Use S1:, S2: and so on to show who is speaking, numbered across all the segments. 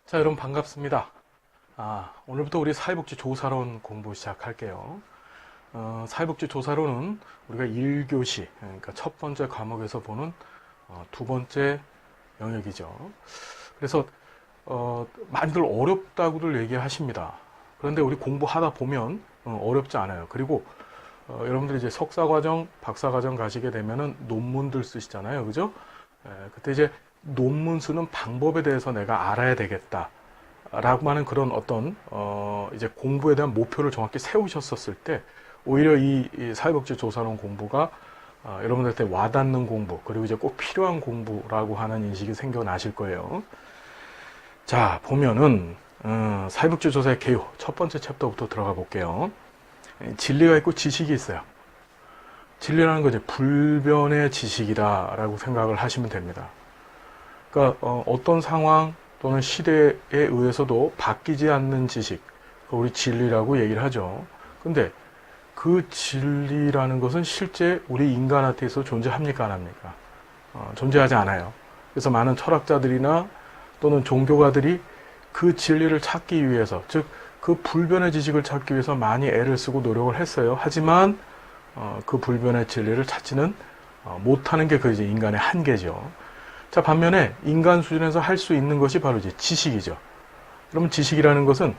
S1: 자, 여러분 반갑습니다. 오늘부터 우리 사회복지 조사론 공부 시작할게요. 사회복지 조사론은 우리가 1교시, 그러니까 첫 번째 과목에서 보는 두 번째 영역이죠. 그래서 많이들 어렵다고들 얘기하십니다. 그런데 우리 공부하다 보면 어렵지 않아요. 그리고 여러분들이 이제 석사과정, 박사과정 가시게 되면은 논문들 쓰시잖아요. 그죠? 그때 이제 논문 쓰는 방법에 대해서 내가 알아야 되겠다. 라고 하는 그런 어떤, 이제 공부에 대한 목표를 정확히 세우셨었을 때, 오히려 이 사회복지 조사론 공부가, 여러분들한테 와닿는 공부, 그리고 이제 꼭 필요한 공부라고 하는 인식이 생겨나실 거예요. 자, 보면은, 사회복지 조사의 개요, 첫 번째 챕터부터 들어가 볼게요. 진리가 있고 지식이 있어요. 진리라는 건 이제 불변의 지식이다라고 생각을 하시면 됩니다. 그러니까 어떤 상황 또는 시대에 의해서도 바뀌지 않는 지식, 우리 진리라고 얘기를 하죠. 근데 그 진리라는 것은 실제 우리 인간한테서 존재합니까, 안 합니까? 존재하지 않아요. 그래서 많은 철학자들이나 또는 종교가들이 그 진리를 찾기 위해서, 즉 그 불변의 지식을 찾기 위해서 많이 애를 쓰고 노력을 했어요. 하지만 그 불변의 진리를 찾지는 못하는 게 그 이제 인간의 한계죠. 자, 반면에 인간 수준에서 할 수 있는 것이 바로 이제 지식이죠. 그러면 지식이라는 것은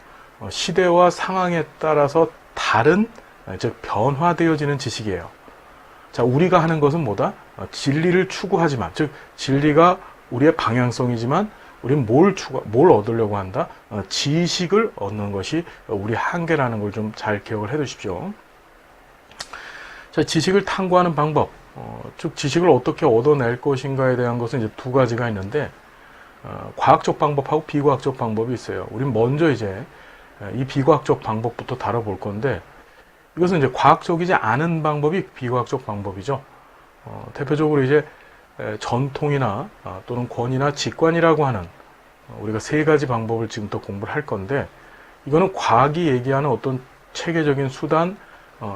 S1: 시대와 상황에 따라서 다른, 즉 변화되어지는 지식이에요. 자, 우리가 하는 것은 뭐다? 진리를 추구하지만, 즉 진리가 우리의 방향성이지만 우리는 뭘 얻으려고 한다? 지식을 얻는 것이 우리 한계라는 걸 좀 잘 기억을 해 두십시오. 자, 지식을 탐구하는 방법, 즉 지식을 어떻게 얻어낼 것인가에 대한 것은 이제 두 가지가 있는데, 과학적 방법하고 비과학적 방법이 있어요. 우린 먼저 이제 이 비과학적 방법부터 다뤄볼 건데, 이것은 이제 과학적이지 않은 방법이 비과학적 방법이죠. 대표적으로 이제 전통이나 또는 권위나 직관이라고 하는 우리가 세 가지 방법을 지금부터 공부를 할 건데, 이거는 과학이 얘기하는 어떤 체계적인 수단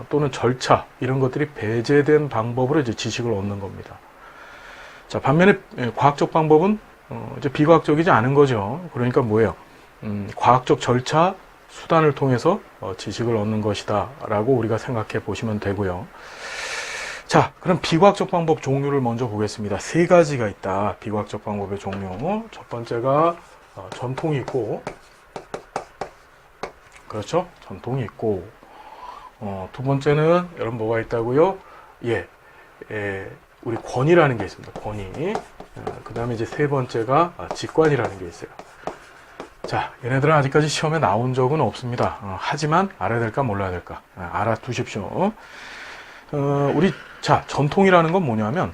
S1: 또는 절차, 이런 것들이 배제된 방법으로 이제 지식을 얻는 겁니다. 자, 반면에 과학적 방법은 이제 비과학적이지 않은 거죠. 그러니까 뭐예요? 과학적 절차, 수단을 통해서 지식을 얻는 것이다 라고 우리가 생각해 보시면 되고요. 자, 그럼 비과학적 방법 종류를 먼저 보겠습니다. 세 가지가 있다. 비과학적 방법의 종류. 첫 번째가 전통이 있고, 그렇죠? 전통이 있고, 두 번째는 여러분 뭐가 있다고요? 우리 권위라는 게 있습니다. 권위. 그 다음에 이제 세 번째가 직관이라는 게 있어요. 자, 얘네들은 아직까지 시험에 나온 적은 없습니다. 하지만 알아야 될까 몰라야 될까? 알아두십시오. 자, 전통이라는 건 뭐냐면,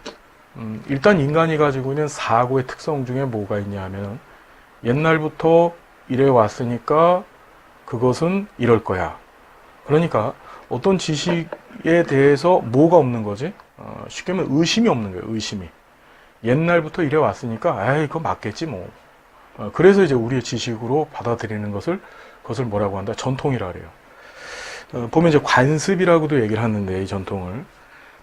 S1: 일단 인간이 가지고 있는 사고의 특성 중에 뭐가 있냐 하면, 옛날부터 이래 왔으니까 그것은 이럴 거야. 그러니까 어떤 지식에 대해서 뭐가 없는 거지? 쉽게 말하면 의심이 없는 거예요. 의심이. 옛날부터 이래 왔으니까 에이 그거 맞겠지 뭐. 그래서 이제 우리의 지식으로 받아들이는 그것을 뭐라고 한다? 전통이라 그래요. 보면 이제 관습이라고도 얘기를 하는데, 이 전통을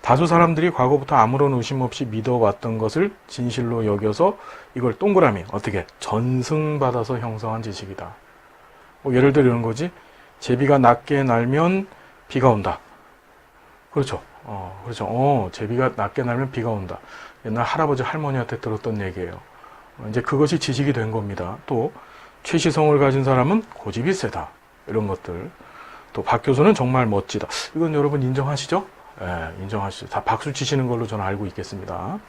S1: 다수 사람들이 과거부터 아무런 의심 없이 믿어왔던 것을 진실로 여겨서 이걸 동그라미 어떻게 전승받아서 형성한 지식이다. 예를 들어 이런 거지. 제비가 낮게 날면 비가 온다. 그렇죠. 그렇죠. 제비가 낮게 날면 비가 온다. 옛날 할아버지 할머니한테 들었던 얘기예요. 이제 그것이 지식이 된 겁니다. 또 최시성을 가진 사람은 고집이 세다. 이런 것들. 또 박 교수는 정말 멋지다. 이건 여러분 인정하시죠? 네, 인정하시죠. 다 박수 치시는 걸로 저는 알고 있겠습니다.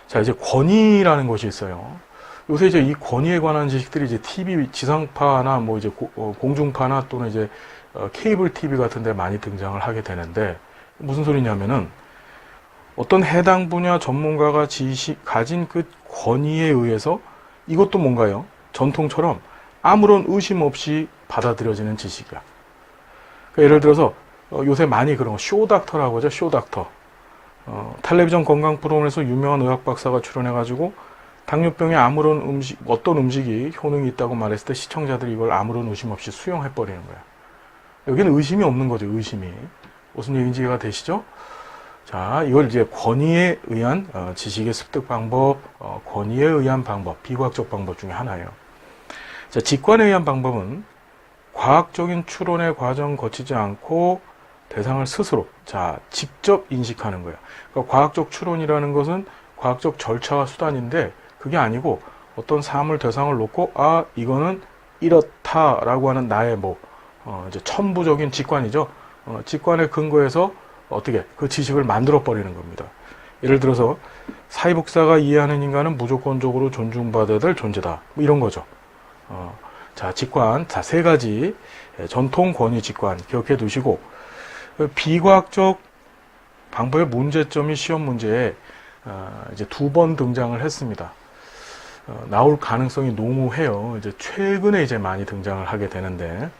S1: 자, 이제 권위라는 것이 있어요. 요새 이제 이 권위에 관한 지식들이 이제 TV 지상파나 뭐 이제 공중파나 또는 이제 케이블 TV 같은 데 많이 등장을 하게 되는데, 무슨 소리냐면은 어떤 해당 분야 전문가가 가진 그 권위에 의해서 이것도 뭔가요? 전통처럼 아무런 의심 없이 받아들여지는 지식이야. 그러니까 예를 들어서 요새 많이 그런 거 쇼닥터라고 하죠. 쇼닥터. 텔레비전 건강 프로그램에서 유명한 의학 박사가 출연해가지고 당뇨병에 어떤 음식이 효능이 있다고 말했을 때 시청자들이 이걸 아무런 의심 없이 수용해버리는 거야. 여기는 의심이 없는 거죠. 의심이. 무슨 얘기인지 이해가 되시죠? 자, 이걸 이제 권위에 의한 지식의 습득 방법, 권위에 의한 방법, 비과학적 방법 중에 하나예요. 자, 직관에 의한 방법은 과학적인 추론의 과정 거치지 않고 대상을 스스로, 자, 직접 인식하는 거예요. 그러니까 과학적 추론이라는 것은 과학적 절차와 수단인데 그게 아니고 어떤 사물 대상을 놓고 이거는 이렇다라고 하는 나의 이제 천부적인 직관이죠. 직관에 근거해서 어떻게 그 지식을 만들어 버리는 겁니다. 예를 들어서 사회복사가 이해하는 인간은 무조건적으로 존중받아야 될 존재다. 이런 거죠. 자, 직관, 자, 세 가지 전통 권위 직관 기억해 두시고 비과학적 방법의 문제점이 시험 문제에 이제 2번 등장을 했습니다. 나올 가능성이 농후해요. 이제 최근에 이제 많이 등장을 하게 되는데,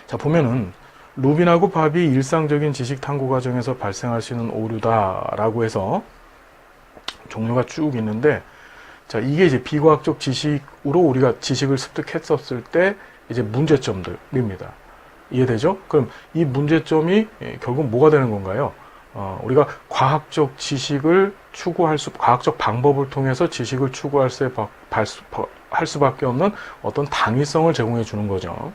S1: 자, 보면은 루빈하고 밥이 일상적인 지식 탐구 과정에서 발생할 수 있는 오류다라고 해서 종류가 쭉 있는데, 자, 이게 이제 비과학적 지식으로 우리가 지식을 습득했었을 때 이제 문제점들입니다. 이해되죠? 그럼 이 문제점이 결국 뭐가 되는 건가요? 우리가 과학적 지식을 과학적 방법을 통해서 지식을 추구할 할 수밖에 없는 어떤 당위성을 제공해 주는 거죠.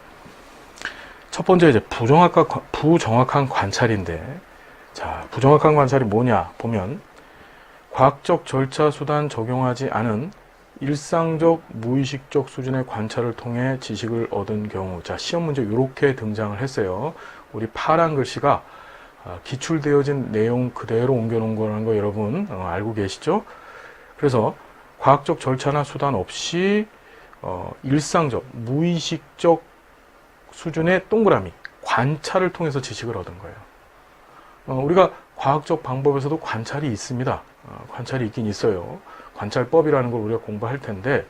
S1: 첫 번째 이제 부정확한 관찰인데, 자, 부정확한 관찰이 뭐냐 보면 과학적 절차 수단 적용하지 않은 일상적 무의식적 수준의 관찰을 통해 지식을 얻은 경우, 자, 시험 문제 이렇게 등장을 했어요. 우리 파란 글씨가 기출되어진 내용 그대로 옮겨놓은 거라는 거 여러분 알고 계시죠? 그래서 과학적 절차나 수단 없이 일상적 무의식적 수준의 동그라미 관찰을 통해서 지식을 얻은 거예요. 우리가 과학적 방법에서도 관찰이 있습니다. 관찰이 있긴 있어요. 관찰법이라는 걸 우리가 공부할 텐데,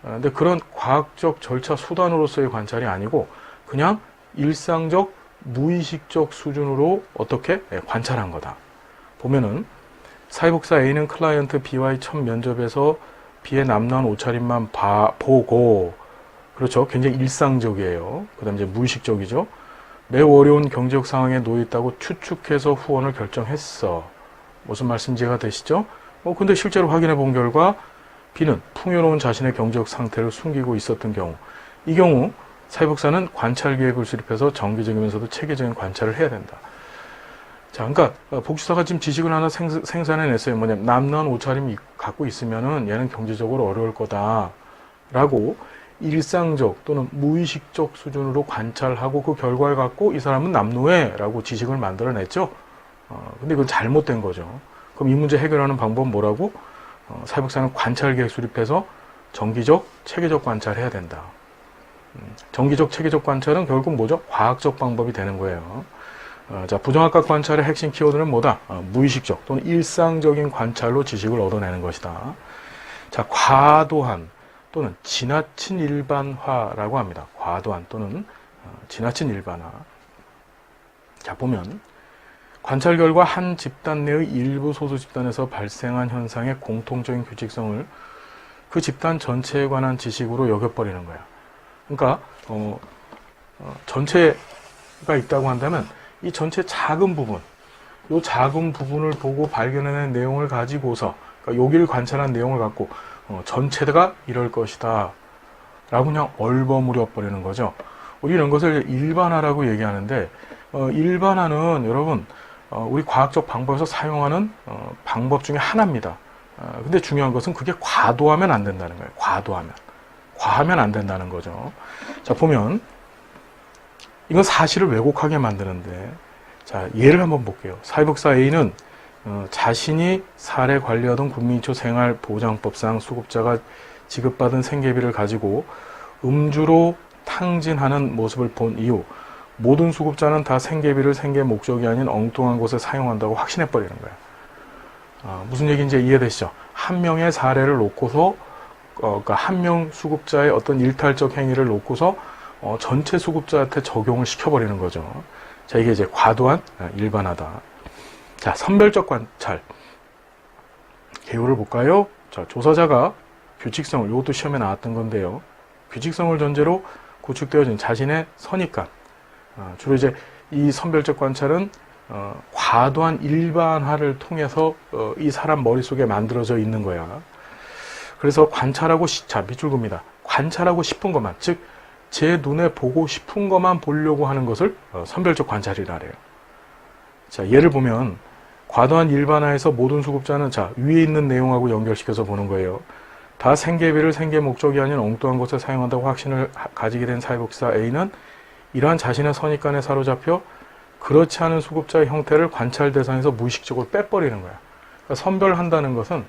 S1: 근데 그런 과학적 절차 수단으로서의 관찰이 아니고 그냥 일상적 무의식적 수준으로 어떻게 관찰한 거다. 보면은 사회복사 A는 클라이언트 B와의 첫 면접에서 B의 남다운 옷차림만 보고, 그렇죠. 굉장히 일상적이에요. 그 다음에 이제 무의식적이죠. 매우 어려운 경제적 상황에 놓여 있다고 추측해서 후원을 결정했어. 무슨 말씀인지 이해가 되시죠? 근데 실제로 확인해 본 결과 B는 풍요로운 자신의 경제적 상태를 숨기고 있었던 경우, 이 경우 사회복사는 관찰 계획을 수립해서 정기적이면서도 체계적인 관찰을 해야 된다. 자, 그러니까 복지사가 지금 지식을 하나 생산해냈어요. 뭐냐면 남다운 옷차림이 갖고 있으면은 얘는 경제적으로 어려울 거다라고 일상적 또는 무의식적 수준으로 관찰하고 그 결과를 갖고 이 사람은 남노해라고 지식을 만들어냈죠. 근데 그건 잘못된 거죠. 그럼 이 문제 해결하는 방법은 뭐라고? 사회복사는 관찰 계획 수립해서 정기적, 체계적 관찰해야 된다. 정기적, 체계적 관찰은 결국 뭐죠? 과학적 방법이 되는 거예요. 자, 부정확한 관찰의 핵심 키워드는 뭐다? 무의식적 또는 일상적인 관찰로 지식을 얻어내는 것이다. 자, 과도한 또는 지나친 일반화라고 합니다. 과도한 또는 지나친 일반화. 자, 보면 관찰 결과 한 집단 내의 일부 소수 집단에서 발생한 현상의 공통적인 규칙성을 그 집단 전체에 관한 지식으로 여겨버리는 거야. 그러니까 전체가 있다고 한다면 이 전체 작은 부분, 이 작은 부분을 보고 발견해낸 내용을 가지고서, 그러니까 여기를 관찰한 내용을 갖고 전체가 이럴 것이다 라고 그냥 얼버무려 버리는 거죠. 우리 이런 것을 일반화라고 얘기하는데, 일반화는 여러분 우리 과학적 방법에서 사용하는 방법 중에 하나입니다. 근데 중요한 것은 그게 과도하면 안 된다는 거예요. 과하면 안 된다는 거죠. 자, 보면 이건 사실을 왜곡하게 만드는데, 자, 예를 한번 볼게요. 사회복사 A는 자신이 사례 관리하던 국민인초 생활보장법상 수급자가 지급받은 생계비를 가지고 음주로 탕진하는 모습을 본 이후 모든 수급자는 다 생계비를 생계 목적이 아닌 엉뚱한 곳에 사용한다고 확신해버리는 거예요. 무슨 얘기인지 이해되시죠? 한 명의 사례를 놓고서 그러니까 한 명 수급자의 어떤 일탈적 행위를 놓고서 전체 수급자한테 적용을 시켜버리는 거죠. 자, 이게 이제 과도한 일반화다. 자, 선별적 관찰. 개요를 볼까요? 자, 조사자가 규칙성을, 이것도 시험에 나왔던 건데요. 규칙성을 전제로 구축되어진 자신의 선입관. 주로 이제 이 선별적 관찰은 과도한 일반화를 통해서 이 사람 머릿속에 만들어져 있는 거야. 그래서 관찰하고 자, 밑줄 긋습니다. 관찰하고 싶은 것만, 즉 제 눈에 보고 싶은 것만 보려고 하는 것을 선별적 관찰이라 그래요. 자, 예를 보면 과도한 일반화에서 모든 수급자는 자, 위에 있는 내용하고 연결시켜서 보는 거예요. 다 생계비를 생계 목적이 아닌 엉뚱한 곳에 사용한다고 확신을 가지게 된 사회복지사 A는 이러한 자신의 선입관에 사로잡혀 그렇지 않은 수급자의 형태를 관찰 대상에서 무의식적으로 빼버리는 거야. 그러니까 선별한다는 것은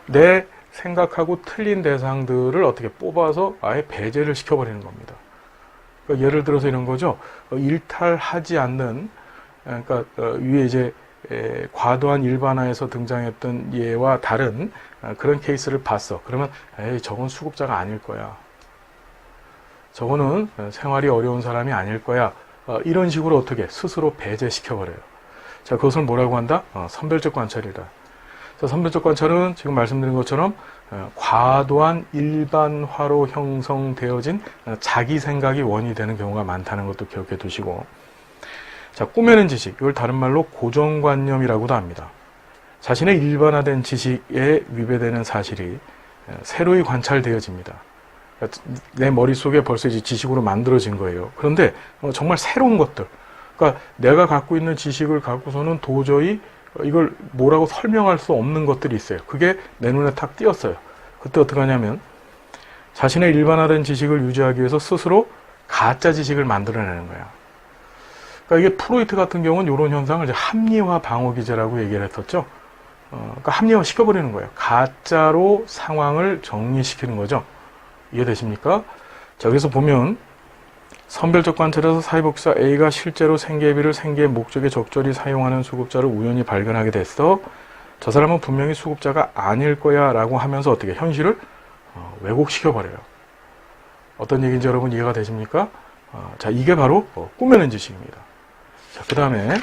S1: 내 생각하고 틀린 대상들을 어떻게 뽑아서 아예 배제를 시켜버리는 겁니다. 그러니까 예를 들어서 이런 거죠. 일탈하지 않는, 그러니까 위에 이제 과도한 일반화에서 등장했던 예와 다른 그런 케이스를 봤어. 그러면 에이, 저건 수급자가 아닐 거야. 저거는 생활이 어려운 사람이 아닐 거야. 이런 식으로 어떻게 스스로 배제시켜버려요. 자, 그것을 뭐라고 한다? 선별적 관찰이다. 자, 선별적 관찰은 지금 말씀드린 것처럼 과도한 일반화로 형성되어진 자기 생각이 원인이 되는 경우가 많다는 것도 기억해 두시고, 자, 꾸며낸 지식, 이걸 다른 말로 고정관념이라고도 합니다. 자신의 일반화된 지식에 위배되는 사실이 새로이 관찰되어집니다. 내 머릿속에 벌써 이제 지식으로 만들어진 거예요. 그런데 정말 새로운 것들, 그러니까 내가 갖고 있는 지식을 갖고서는 도저히 이걸 뭐라고 설명할 수 없는 것들이 있어요. 그게 내 눈에 탁 띄었어요. 그때 어떻게 하냐면 자신의 일반화된 지식을 유지하기 위해서 스스로 가짜 지식을 만들어내는 거야. 그러니까 이게 프로이트 같은 경우는 이런 현상을 이제 합리화 방어 기제라고 얘기를 했었죠. 그러니까 합리화 시켜버리는 거예요. 가짜로 상황을 정리시키는 거죠. 이해되십니까? 자, 그래서 보면 선별적 관찰에서 사회복지사 A가 실제로 생계비를 생계의 목적에 적절히 사용하는 수급자를 우연히 발견하게 됐어. 저 사람은 분명히 수급자가 아닐 거야 라고 하면서 어떻게 현실을 왜곡시켜버려요. 어떤 얘기인지 여러분 이해가 되십니까? 자, 이게 바로 꾸며낸 지식입니다. 자, 그 다음에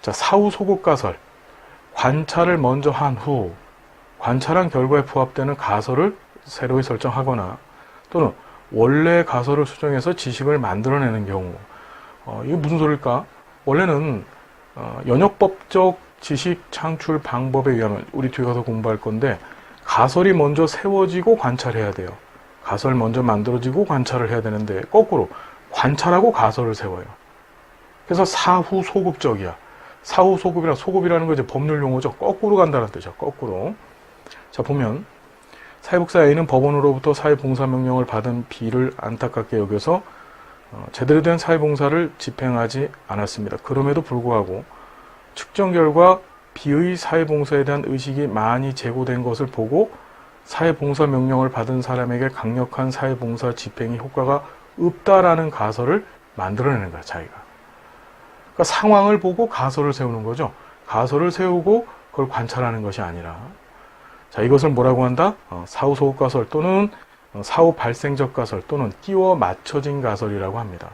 S1: 자, 사후 소급 가설. 관찰을 먼저 한 후 관찰한 결과에 부합되는 가설을 새로이 설정하거나 또는 원래 가설을 수정해서 지식을 만들어내는 경우, 이게 무슨 소리일까? 원래는 연역법적 지식 창출 방법에 의하면 우리 뒤에 가서 공부할 건데 가설이 먼저 세워지고 관찰해야 돼요. 가설 먼저 만들어지고 관찰을 해야 되는데 거꾸로 관찰하고 가설을 세워요. 그래서 사후 소급적이야. 사후 소급이라는 거 이제 법률 용어죠. 거꾸로 간다는 뜻이야. 거꾸로. 자, 보면 사회복지사 A는 법원으로부터 사회봉사명령을 받은 B를 안타깝게 여겨서 제대로 된 사회봉사를 집행하지 않았습니다. 그럼에도 불구하고 측정 결과 B의 사회봉사에 대한 의식이 많이 제고된 것을 보고 사회봉사명령을 받은 사람에게 강력한 사회봉사 집행이 효과가 없다라는 가설을 만들어내는 거야, 자기가. 그러니까 상황을 보고 가설을 세우는 거죠. 가설을 세우고 그걸 관찰하는 것이 아니라. 자, 이것을 뭐라고 한다? 사후 소급 가설 또는 사후 발생적 가설 또는 끼워 맞춰진 가설이라고 합니다.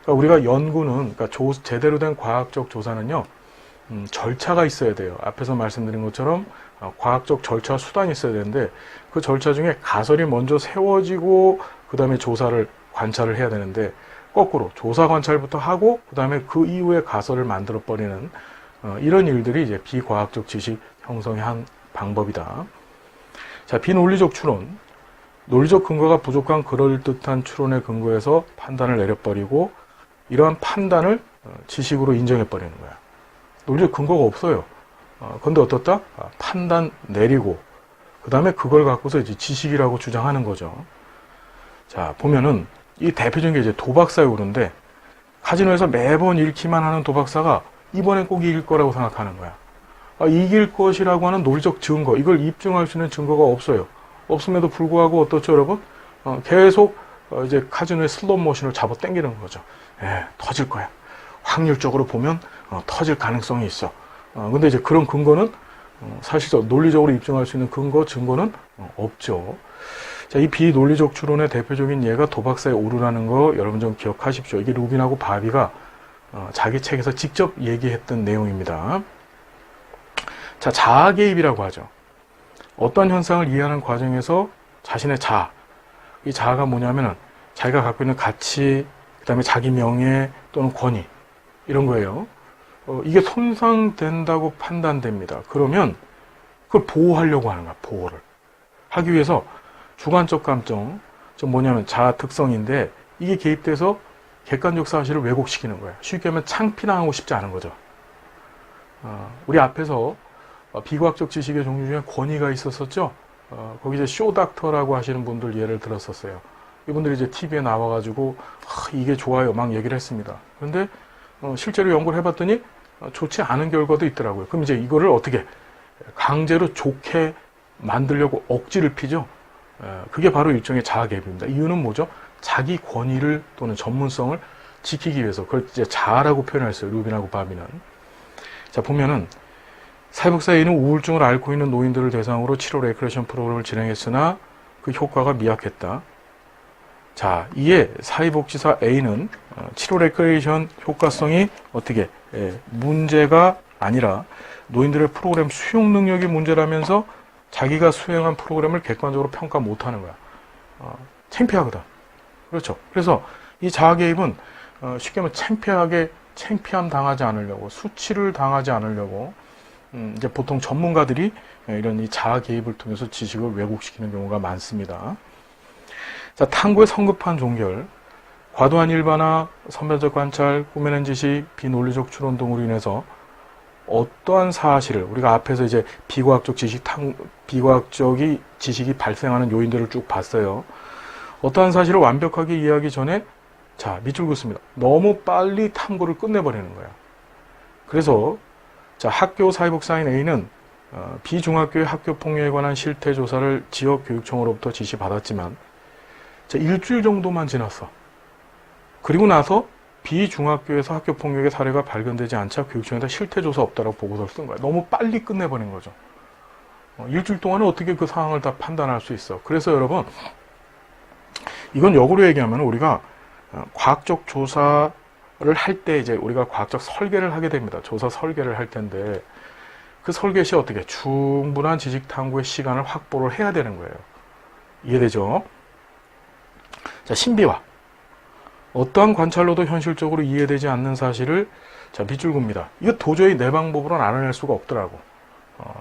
S1: 그러니까 우리가 연구는, 그러니까 제대로 된 과학적 조사는요, 절차가 있어야 돼요. 앞에서 말씀드린 것처럼 과학적 절차 수단이 있어야 되는데 그 절차 중에 가설이 먼저 세워지고 그 다음에 조사를 관찰을 해야 되는데 거꾸로 조사 관찰부터 하고 그 다음에 그 이후에 가설을 만들어 버리는 이런 일들이 이제 비과학적 지식 형성의 한 방법이다. 자, 비논리적 추론. 논리적 근거가 부족한 그럴듯한 추론에 근거해서 판단을 내려버리고 이러한 판단을 지식으로 인정해버리는 거야. 논리적 근거가 없어요. 근데 어떻다? 판단 내리고 그 다음에 그걸 갖고서 이제 지식이라고 주장하는 거죠. 자, 보면은 이 대표적인 게 이제 도박사의 오류인데 카지노에서 매번 잃기만 하는 도박사가 이번엔 꼭 이길 거라고 생각하는 거야. 이길 것이라고 하는 논리적 증거, 이걸 입증할 수 있는 증거가 없어요. 없음에도 불구하고 어떻죠, 여러분? 계속 이제 카지노의 슬롯 머신을 잡아 당기는 거죠. 터질 거야. 확률적으로 보면 터질 가능성이 있어. 근데 이제 그런 근거는 사실상 논리적으로 입증할 수 있는 증거는 없죠. 자, 이 비논리적 추론의 대표적인 예가 도박사의 오류라는 거 여러분 좀 기억하십시오. 이게 루빈하고 바비가 자기 책에서 직접 얘기했던 내용입니다. 자, 자아 개입이라고 하죠. 어떤 현상을 이해하는 과정에서 자신의 자아, 이 자아가 뭐냐면은 자기가 갖고 있는 가치, 그 다음에 자기 명예 또는 권위, 이런 거예요. 이게 손상된다고 판단됩니다. 그러면 그걸 보호하려고 하는 거야, 보호를. 하기 위해서 주관적 감정, 좀 뭐냐면 자아 특성인데 이게 개입돼서 객관적 사실을 왜곡시키는 거예요. 쉽게 하면 창피당하고 싶지 않은 거죠. 우리 앞에서 비과학적 지식의 종류 중에 권위가 있었었죠. 거기 이제 쇼닥터라고 하시는 분들 예를 들었었어요. 이분들이 이제 TV에 나와가지고 이게 좋아요 막 얘기를 했습니다. 그런데 실제로 연구를 해봤더니 좋지 않은 결과도 있더라고요. 그럼 이제 이거를 어떻게 강제로 좋게 만들려고 억지를 피죠. 그게 바로 일종의 자아 개입입니다. 이유는 뭐죠? 자기 권위를 또는 전문성을 지키기 위해서 그걸 이제 자아라고 표현했어요. 루빈하고 바비는. 자, 보면은 사회복지사 A는 우울증을 앓고 있는 노인들을 대상으로 치료 레크레이션 프로그램을 진행했으나 그 효과가 미약했다. 자, 이에 사회복지사 A는 치료 레크레이션 효과성이 어떻게 문제가 아니라 노인들의 프로그램 수용 능력이 문제라면서 자기가 수행한 프로그램을 객관적으로 평가 못하는 거야. 창피하거든. 그렇죠. 그래서 이 자아 개입은 쉽게 말하면 창피함 당하지 않으려고, 수치를 당하지 않으려고 이제 보통 전문가들이 이런 이 자아 개입을 통해서 지식을 왜곡시키는 경우가 많습니다. 자, 탐구의 성급한 종결, 과도한 일반화, 선별적 관찰, 꾸며낸 지식, 비논리적 추론 등으로 인해서 어떠한 사실을 우리가 앞에서 이제 비과학적 지식이 발생하는 요인들을 쭉 봤어요. 어떠한 사실을 완벽하게 이해하기 전에 자, 밑줄 긋습니다. 너무 빨리 탐구를 끝내버리는 거야. 그래서 자, 학교 사회복지사인 A는 비중학교의 학교 폭력에 관한 실태 조사를 지역교육청으로부터 지시받았지만 자, 일주일 정도만 지났어. 그리고 나서 비중학교에서 학교 폭력의 사례가 발견되지 않자 교육청에다 실태 조사 없다라고 보고서를 쓴 거야. 너무 빨리 끝내버린 거죠. 일주일 동안은 어떻게 그 상황을 다 판단할 수 있어. 그래서 여러분, 이건 역으로 얘기하면 우리가 과학적 조사를 할 때 이제 우리가 과학적 설계를 하게 됩니다. 조사 설계를 할 텐데 그 설계 시 어떻게 충분한 지식 탐구의 시간을 확보를 해야 되는 거예요. 이해되죠? 자, 신비화. 어떠한 관찰로도 현실적으로 이해되지 않는 사실을 자, 밑줄 긋습니다. 이거 도저히 내 방법으로는 알아낼 수가 없더라고.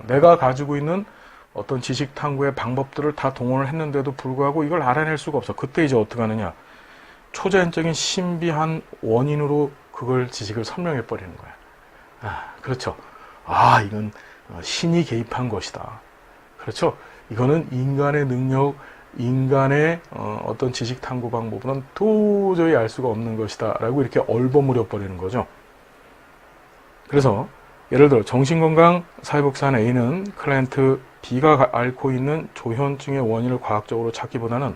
S1: 내가 가지고 있는 어떤 지식 탐구의 방법들을 다 동원을 했는데도 불구하고 이걸 알아낼 수가 없어. 그때 이제 어떻게 하느냐. 초자연적인 신비한 원인으로 그걸 지식을 설명해 버리는 거야. 그렇죠. 이건 신이 개입한 것이다. 그렇죠. 이거는 인간의 능력, 인간의 어떤 지식 탐구 방법으로는 도저히 알 수가 없는 것이다 라고 이렇게 얼버무려 버리는 거죠. 그래서 예를 들어 정신건강 사회복지사 A는 클라이언트 B가 앓고 있는 조현증의 원인을 과학적으로 찾기보다는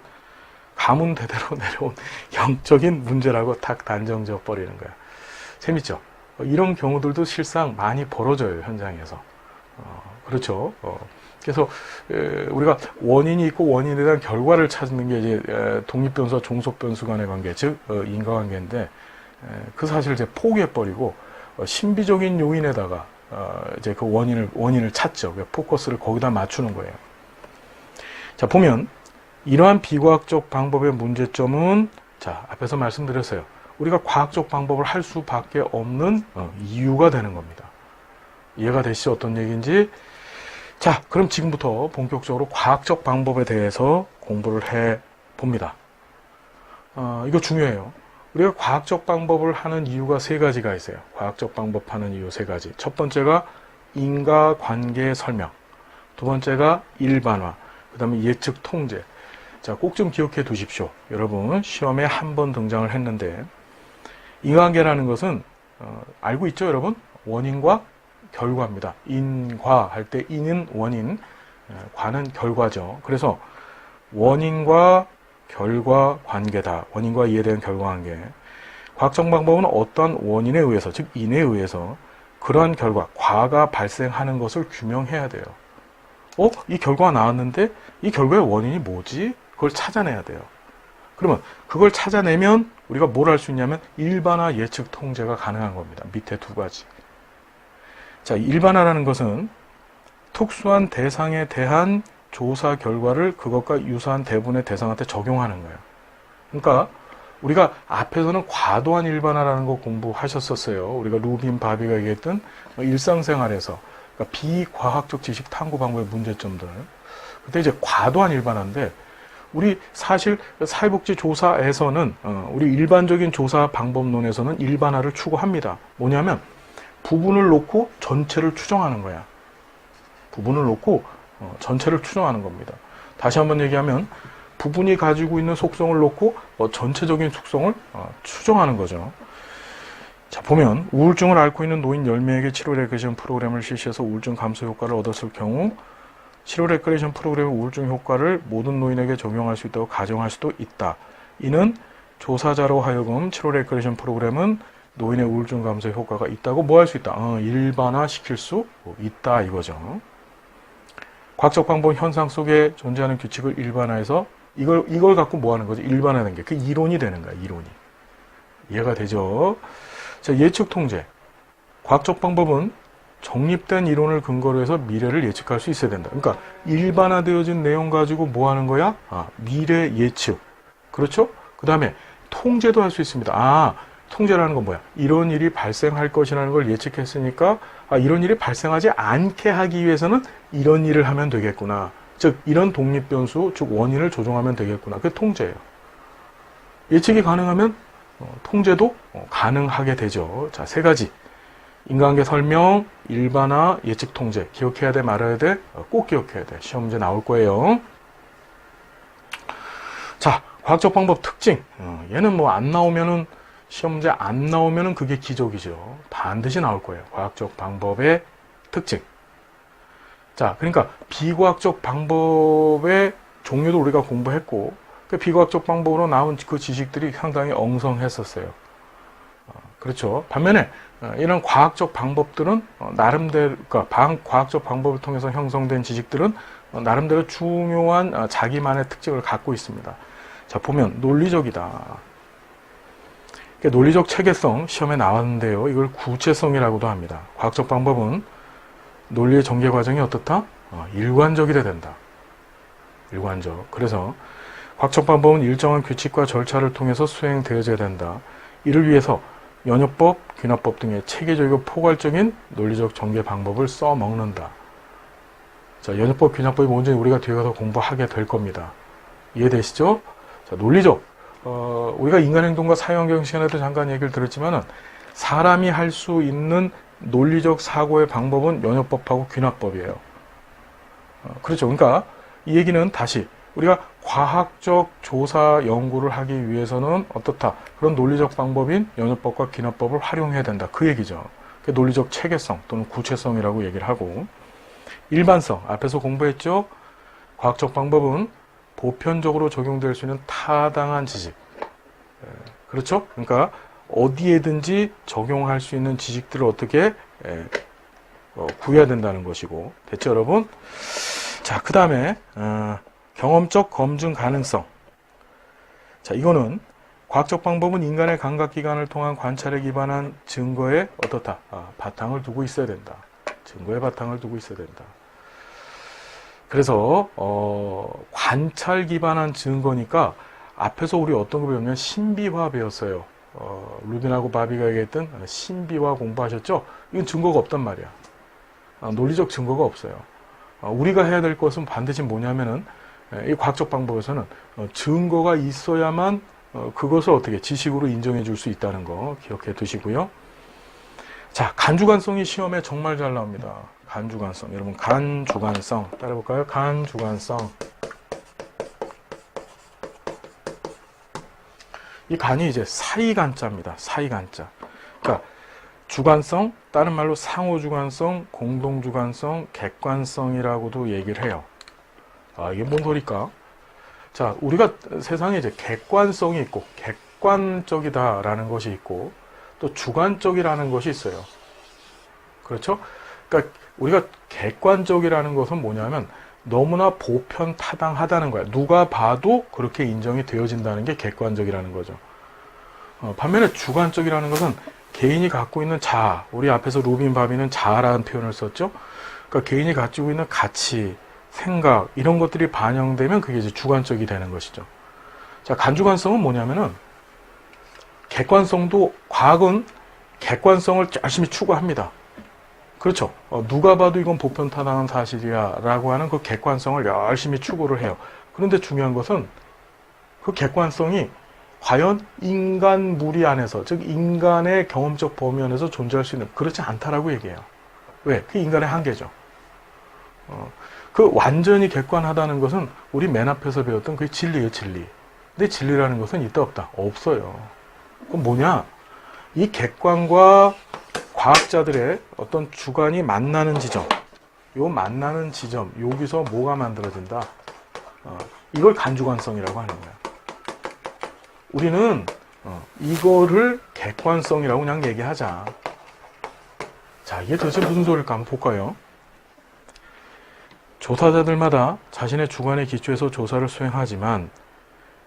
S1: 가문 대대로 내려온 영적인 문제라고 탁 단정지어 버리는 거야. 재밌죠? 이런 경우들도 실상 많이 벌어져요, 현장에서. 그렇죠. 그래서 우리가 원인이 있고 원인에 대한 결과를 찾는 게 이제 독립변수와 종속변수 간의 관계, 즉 인과관계인데 그 사실을 이제 포기해버리고 신비적인 요인에다가 이제 그 원인을 찾죠. 포커스를 거기다 맞추는 거예요. 자, 보면 이러한 비과학적 방법의 문제점은 자, 앞에서 말씀드렸어요. 우리가 과학적 방법을 할 수밖에 없는 이유가 되는 겁니다. 이해가 되시죠? 어떤 얘기인지? 자, 그럼 지금부터 본격적으로 과학적 방법에 대해서 공부를 해 봅니다. 이거 중요해요. 우리가 과학적 방법을 하는 이유가 세 가지가 있어요. 과학적 방법 하는 이유 세 가지. 첫 번째가 인과관계 설명. 두 번째가 일반화. 그 다음에 예측 통제. 자, 꼭 좀 기억해 두십시오. 여러분, 시험에 한 번 등장을 했는데, 인과관계라는 것은, 알고 있죠, 여러분? 원인과 결과입니다. 인과 할 때 인은 원인, 과는 결과죠. 그래서 원인과 결과 관계다. 원인과 이에 대한 결과 관계. 과학적 방법은 어떠한 원인에 의해서, 즉 인에 의해서 그러한 결과, 과가 발생하는 것을 규명해야 돼요. 이 결과가 나왔는데 이 결과의 원인이 뭐지? 그걸 찾아내야 돼요. 그러면 그걸 찾아내면 우리가 뭘 할 수 있냐면 일반화 예측 통제가 가능한 겁니다. 밑에 두 가지. 자, 일반화라는 것은 특수한 대상에 대한 조사 결과를 그것과 유사한 대부분의 대상한테 적용하는 거예요. 그러니까 우리가 앞에서는 과도한 일반화라는 거 공부하셨었어요. 우리가 루빈 바비가 얘기했던 일상생활에서 그러니까 비과학적 지식 탐구 방법의 문제점들. 그때 이제 과도한 일반화인데 우리 사실 사회복지조사에서는 우리 일반적인 조사 방법론에서는 일반화를 추구합니다. 뭐냐면 부분을 놓고 전체를 추정하는 거야. 부분을 놓고 전체를 추정하는 겁니다. 다시 한번 얘기하면 부분이 가지고 있는 속성을 놓고 전체적인 속성을 추정하는 거죠. 자, 보면 우울증을 앓고 있는 노인 10명에게 치료 레크레이션 프로그램을 실시해서 우울증 감소 효과를 얻었을 경우 치료 레크레이션 프로그램의 우울증 효과를 모든 노인에게 적용할 수 있다고 가정할 수도 있다. 이는 조사자로 하여금 치료 레크레이션 프로그램은 노인의 우울증 감소 효과가 있다고 뭐 할 수 있다? 일반화 시킬 수 있다 이거죠. 과학적 방법 현상 속에 존재하는 규칙을 일반화해서 이걸 갖고 뭐 하는 거지? 일반화하는 게 그 이론이 되는 거야, 이론이. 이해가 되죠? 자, 예측 통제. 과학적 방법은 정립된 이론을 근거로 해서 미래를 예측할 수 있어야 된다. 그러니까 일반화되어진 내용 가지고 뭐 하는 거야? 미래 예측. 그렇죠? 그 다음에 통제도 할 수 있습니다. 통제라는 건 뭐야? 이런 일이 발생할 것이라는 걸 예측했으니까 이런 일이 발생하지 않게 하기 위해서는 이런 일을 하면 되겠구나. 즉 이런 독립 변수, 즉 원인을 조정하면 되겠구나. 그게 통제예요. 예측이 가능하면 통제도 가능하게 되죠. 자, 세 가지. 인과관계 설명, 일반화, 예측 통제. 기억해야 돼, 말아야 돼? 꼭 기억해야 돼. 시험 문제 나올 거예요. 자, 과학적 방법 특징. 얘는 뭐 안 나오면은 시험 문제 안 나오면은 그게 기적이죠. 반드시 나올 거예요. 과학적 방법의 특징. 자, 그러니까 비과학적 방법의 종류도 우리가 공부했고, 그 비과학적 방법으로 나온 그 지식들이 상당히 엉성했었어요. 그렇죠. 반면에 이런 과학적 방법들은 나름대로, 그러니까 과학적 방법을 통해서 형성된 지식들은 나름대로 중요한 자기만의 특징을 갖고 있습니다. 자, 보면 논리적이다. 논리적 체계성 시험에 나왔는데요. 이걸 구체성이라고도 합니다. 과학적 방법은 논리의 전개 과정이 어떻다? 일관적이라 된다. 일관적. 그래서 과학적 방법은 일정한 규칙과 절차를 통해서 수행되어져야 된다. 이를 위해서 연역법, 귀납법 등의 체계적이고 포괄적인 논리적 전개 방법을 써먹는다. 자, 연역법, 귀납법이 뭔지 우리가 뒤에 가서 공부하게 될 겁니다. 이해되시죠? 자, 논리적. 우리가 인간행동과 사회환경 시간에도 잠깐 얘기를 들었지만은 사람이 할 수 있는 논리적 사고의 방법은 연역법하고 귀납법이에요. 그렇죠. 그러니까 이 얘기는 다시 우리가 과학적 조사 연구를 하기 위해서는 어떻다? 그런 논리적 방법인 연역법과 귀납법을 활용해야 된다. 그 얘기죠. 논리적 체계성 또는 구체성이라고 얘기를 하고, 일반성. 앞에서 공부했죠. 과학적 방법은 보편적으로 적용될 수 있는 타당한 지식. 그렇죠? 그러니까 어디에든지 적용할 수 있는 지식들을 어떻게 구해야 된다는 것이고. 됐죠, 여러분? 자, 그 다음에 경험적 검증 가능성. 자, 이거는 과학적 방법은 인간의 감각기관을 통한 관찰에 기반한 증거에 어떻다? 바탕을 두고 있어야 된다. 증거에 바탕을 두고 있어야 된다. 그래서 관찰 기반한 증거니까 앞에서 우리 어떤 거 배우면 신비화 배웠어요. 루빈하고 바비가 얘기했던 신비화 공부하셨죠? 이건 증거가 없단 말이야. 논리적 증거가 없어요. 우리가 해야 될 것은 반드시 뭐냐면은 이 과학적 방법에서는 증거가 있어야만 그것을 어떻게 지식으로 인정해 줄 수 있다는 거 기억해 두시고요. 자, 간주관성이 시험에 정말 잘 나옵니다. 간주관성. 여러분, 간주관성. 따라해볼까요? 간주관성. 이 간이 이제 사이간자입니다. 사이간자. 그러니까 주관성, 다른 말로 상호주관성, 공동주관성, 객관성이라고도 얘기를 해요. 이게 뭔 소리일까? 자, 우리가 세상에 이제 객관성이 있고, 객관적이다라는 것이 있고, 또 주관적이라는 것이 있어요. 그렇죠? 그러니까 우리가 객관적이라는 것은 뭐냐면 너무나 보편타당하다는 거야. 누가 봐도 그렇게 인정이 되어진다는 게 객관적이라는 거죠. 반면에 주관적이라는 것은 개인이 갖고 있는 자아, 우리 앞에서 루빈 바비는 자아라는 표현을 썼죠. 그러니까 개인이 가지고 있는 가치, 생각 이런 것들이 반영되면 그게 이제 주관적이 되는 것이죠. 자, 간주관성은 뭐냐면은 객관성도 과학은 객관성을 열심히 추구합니다. 그렇죠. 누가 봐도 이건 보편타당한 사실이야 라고 하는 그 객관성을 열심히 추구를 해요. 그런데 중요한 것은 그 객관성이 과연 인간 무리 안에서, 즉 인간의 경험적 범위 안에서 존재할 수 있는, 그렇지 않다라고 얘기해요. 왜? 그게 인간의 한계죠. 그 완전히 객관하다는 것은 우리 맨 앞에서 배웠던 그 진리예요, 진리. 근데 진리라는 것은 있다 없다? 없어요. 그럼 뭐냐? 이 객관과 과학자들의 어떤 주관이 만나는 지점, 요 만나는 지점, 여기서 뭐가 만들어진다? 이걸 간주관성이라고 하는 거야. 우리는 이거를 객관성이라고 그냥 얘기하자. 자, 이게 도대체 무슨 소리일까 한번 볼까요? 조사자들마다 자신의 주관에 기초해서 조사를 수행하지만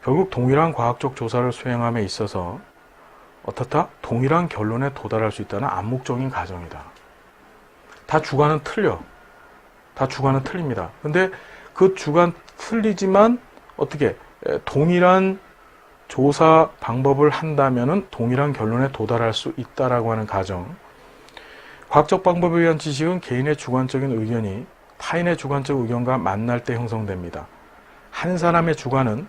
S1: 결국 동일한 과학적 조사를 수행함에 있어서 어떻다? 동일한 결론에 도달할 수 있다는 암묵적인 가정이다. 다 주관은 틀려. 다 주관은 틀립니다. 근데 그 주관 틀리지만 어떻게 동일한 조사 방법을 한다면은 동일한 결론에 도달할 수 있다라고 하는 가정. 과학적 방법에 의한 지식은 개인의 주관적인 의견이 타인의 주관적 의견과 만날 때 형성됩니다. 한 사람의 주관은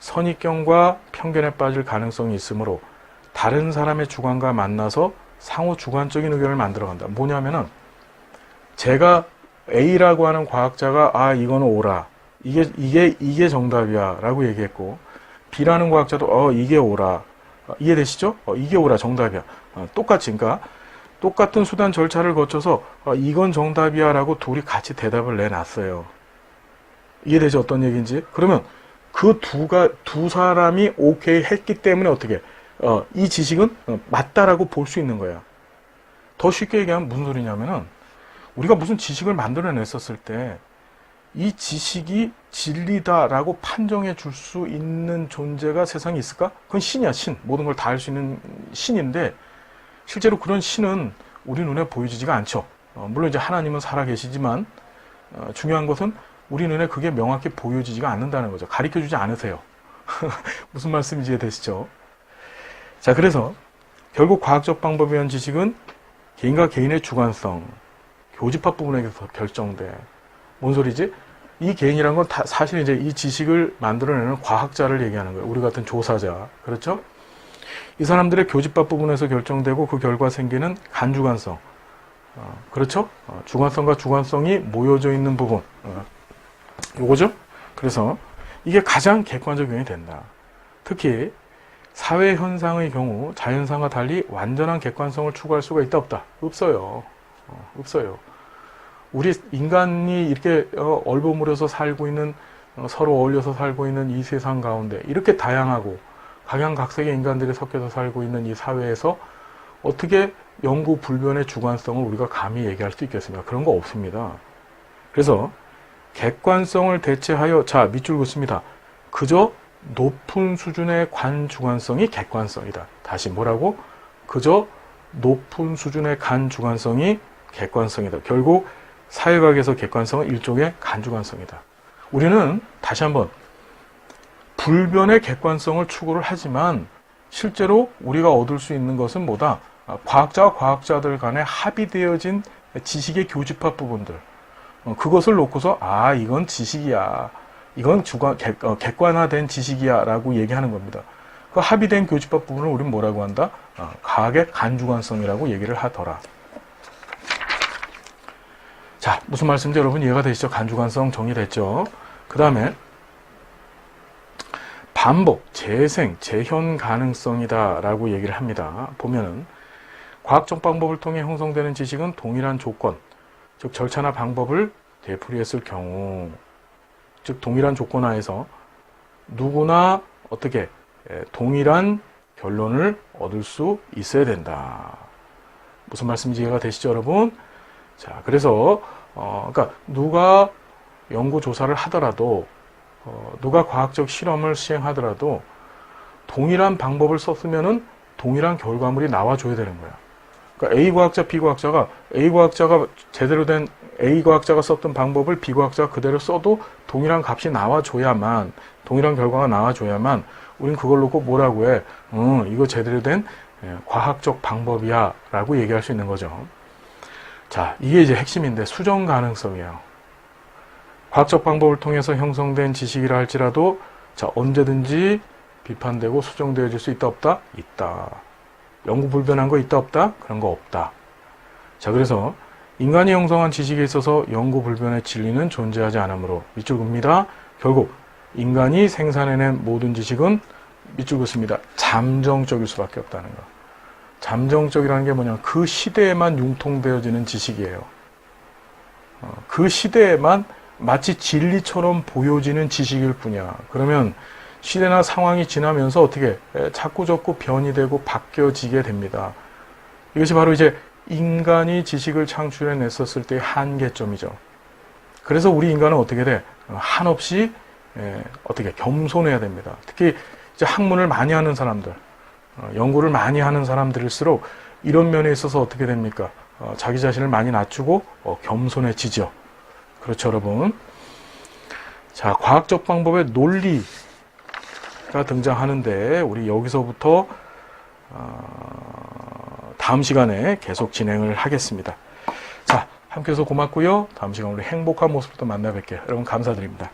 S1: 선입견과 편견에 빠질 가능성이 있으므로 다른 사람의 주관과 만나서 상호 주관적인 의견을 만들어간다. 뭐냐면은 제가 A라고 하는 과학자가 이거는 오라. 이게 정답이야 라고 얘기했고 B라는 과학자도 이게 오라. 이해되시죠? 이게 오라 정답이야. 똑같이 그러니까 똑같은 수단 절차를 거쳐서 이건 정답이야 라고 둘이 같이 대답을 내놨어요. 이해되죠? 어떤 얘기인지? 그러면 그 두 사람이 오케이 했기 때문에 어떻게 이 지식은 맞다라고 볼 수 있는 거야. 더 쉽게 얘기하면 무슨 소리냐면은 우리가 무슨 지식을 만들어냈었을 때 이 지식이 진리다라고 판정해 줄 수 있는 존재가 세상에 있을까? 그건 신이야, 신. 모든 걸 다 알 수 있는 신인데 실제로 그런 신은 우리 눈에 보여지지가 않죠. 물론 이제 하나님은 살아계시지만 중요한 것은 우리 눈에 그게 명확히 보여지지가 않는다는 거죠. 가르쳐주지 않으세요. 무슨 말씀인지 이해되시죠? 자, 그래서 결국 과학적 방법에 의한 지식은 개인과 개인의 주관성, 교집합 부분에서 결정돼. 뭔 소리지? 이 개인이란 건 사실 이제 이 지식을 만들어내는 과학자를 얘기하는 거예요. 우리 같은 조사자. 그렇죠? 이 사람들의 교집합 부분에서 결정되고 그 결과 생기는 간주관성. 그렇죠? 주관성과 주관성이 모여져 있는 부분. 요거죠? 그래서 이게 가장 객관적 요인이 된다. 특히 사회 현상의 경우 자연상과 달리 완전한 객관성을 추구할 수가 있다 없다? 없어요. 없어요. 우리 인간이 이렇게 얼버무려서 살고 있는 서로 어울려서 살고 있는 이 세상 가운데 이렇게 다양하고 각양각색의 인간들이 섞여서 살고 있는 이 사회에서 어떻게 영구 불변의 주관성을 우리가 감히 얘기할 수 있겠습니까? 그런 거 없습니다. 그래서 객관성을 대체하여 자 밑줄 긋습니다. 그저 높은 수준의 관주관성이 객관성이다. 다시 뭐라고? 그저 높은 수준의 간주관성이 객관성이다. 결국 사회과학에서 객관성은 일종의 간주관성이다. 우리는 다시 한번 불변의 객관성을 추구를 하지만 실제로 우리가 얻을 수 있는 것은 뭐다? 과학자와 과학자들 간에 합의되어진 지식의 교집합 부분들. 그것을 놓고서 이건 지식이야. 이건 객관화된 지식이야 라고 얘기하는 겁니다. 그 합의된 교집합 부분을 우리는 뭐라고 한다? 과학의 간주관성이라고 얘기를 하더라. 자, 무슨 말씀인지 여러분 이해가 되시죠? 간주관성 정리됐죠? 그 다음에 반복, 재생, 재현 가능성이다 라고 얘기를 합니다. 보면은 과학적 방법을 통해 형성되는 지식은 동일한 조건, 즉 절차나 방법을 되풀이했을 경우, 즉 동일한 조건 하에서 누구나 어떻게 동일한 결론을 얻을 수 있어야 된다. 무슨 말씀인지 이해가 되시죠, 여러분? 자, 그래서 그러니까 누가 연구 조사를 하더라도 누가 과학적 실험을 시행하더라도 동일한 방법을 썼으면은 동일한 결과물이 나와줘야 되는 거야. 그러니까 A 과학자, B 과학자가 제대로 된 A 과학자가 썼던 방법을 B 과학자가 그대로 써도 동일한 값이 나와줘야만, 동일한 결과가 나와줘야만 우린 그걸 놓고 뭐라고 해? 이거 제대로 된 과학적 방법이야 라고 얘기할 수 있는 거죠. 자, 이게 이제 핵심인데 수정 가능성이에요. 과학적 방법을 통해서 형성된 지식이라 할지라도 자, 언제든지 비판되고 수정되어질 수 있다 없다? 있다. 영구 불변한 거 있다 없다? 그런 거 없다. 자, 그래서 인간이 형성한 지식에 있어서 영구 불변의 진리는 존재하지 않으므로 밑줄 긋습니다. 결국 인간이 생산해낸 모든 지식은 밑줄 긋습니다. 잠정적일 수밖에 없다는 거. 잠정적이라는 게 뭐냐? 그 시대에만 융통되어지는 지식이에요. 그 시대에만 마치 진리처럼 보여지는 지식일 뿐이야. 그러면 시대나 상황이 지나면서 어떻게 자꾸자꾸 변이 되고 바뀌어지게 됩니다. 이것이 바로 이제 인간이 지식을 창출해냈었을 때의 한계점이죠. 그래서 우리 인간은 어떻게 돼? 한없이 어떻게 겸손해야 됩니다. 특히 이제 학문을 많이 하는 사람들, 연구를 많이 하는 사람들일수록 이런 면에 있어서 어떻게 됩니까? 자기 자신을 많이 낮추고 겸손해지죠. 그렇죠, 여러분. 자, 과학적 방법의 논리가 등장하는데 우리 여기서부터 다음 시간에 계속 진행을 하겠습니다. 자, 함께 해서 고맙고요. 다음 시간 우리 행복한 모습부터 만나 뵐게요. 여러분 감사드립니다.